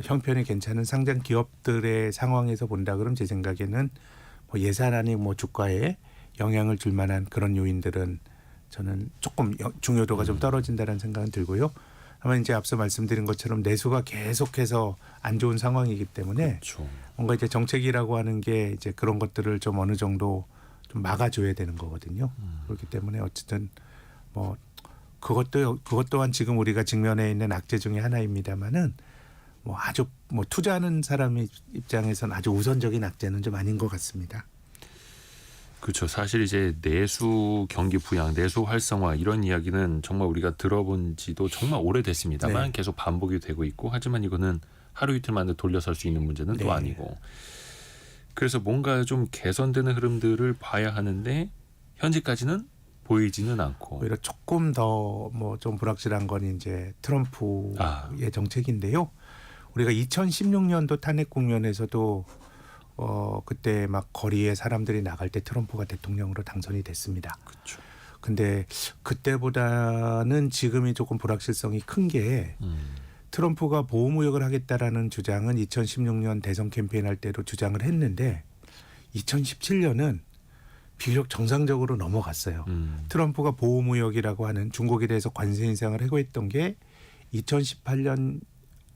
형편이 괜찮은 상장 기업들의 상황에서 본다 그러면 제 생각에는 뭐 예산안이 뭐 주가에 영향을 줄 만한 그런 요인들은 저는 조금 중요도가 좀 떨어진다는 생각은 들고요. 다만 이제 앞서 말씀드린 것처럼 내수가 계속해서 안 좋은 상황이기 때문에 그렇죠. 뭔가 이제 정책이라고 하는 게 이제 그런 것들을 좀 어느 정도 좀 막아줘야 되는 거거든요. 그렇기 때문에 어쨌든 뭐 그것 또한 지금 우리가 직면해 있는 악재 중에 하나입니다만은 뭐 아주 뭐 투자하는 사람의 입장에서는 아주 우선적인 악재는 좀 아닌 것 같습니다. 그렇죠. 사실 이제 내수 경기 부양, 내수 활성화 이런 이야기는 정말 우리가 들어본 지도 정말 오래됐습니다만 네. 계속 반복이 되고 있고 하지만 이거는 하루 이틀 만에 돌려설 수 있는 문제는 네. 또 아니고 그래서 뭔가 좀 개선되는 흐름들을 봐야 하는데 현재까지는 보이지는 않고 오히려 조금 더 뭐 좀 불확실한 건 이제 트럼프의 정책인데요. 우리가 2016년도 탄핵 국면에서도 그때 막 거리에 사람들이 나갈 때 트럼프가 대통령으로 당선이 됐습니다. 그렇죠. 근데 그때보다는 지금이 조금 불확실성이 큰 게 트럼프가 보호무역을 하겠다라는 주장은 2016년 대선 캠페인 할 때로 주장을 했는데 2017년은 비교적 정상적으로 넘어갔어요. 트럼프가 보호무역이라고 하는 중국에 대해서 관세 인상을 하고 했던 게 2018년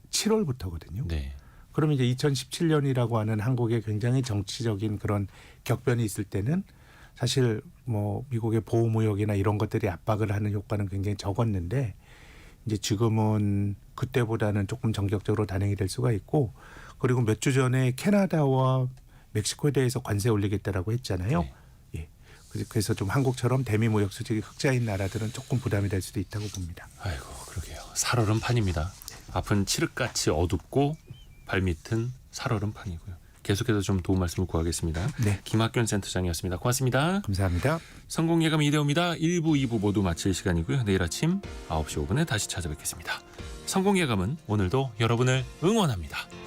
7월부터거든요. 네. 그러면 이제 2017년이라고 하는 한국의 굉장히 정치적인 그런 격변이 있을 때는 사실 뭐 미국의 보호무역이나 이런 것들이 압박을 하는 효과는 굉장히 적었는데 이제 지금은 그때보다는 조금 전격적으로 단행이 될 수가 있고 그리고 몇 주 전에 캐나다와 멕시코에 대해서 관세 올리겠다라고 했잖아요. 네. 예. 그래서 좀 한국처럼 대미 무역 수직이 흑자인 나라들은 조금 부담이 될 수도 있다고 봅니다. 아이고 그러게요. 살얼음판입니다. 앞은 칠흑같이 어둡고 발밑은 살얼음판이고요. 계속해서 좀 도움 말씀을 구하겠습니다. 네. 김학균 센터장이었습니다. 고맙습니다. 감사합니다. 성공예감 이대호입니다. 1부, 2부 모두 마칠 시간이고요. 내일 아침 9시 5분에 다시 찾아뵙겠습니다. 성공예감은 오늘도 여러분을 응원합니다.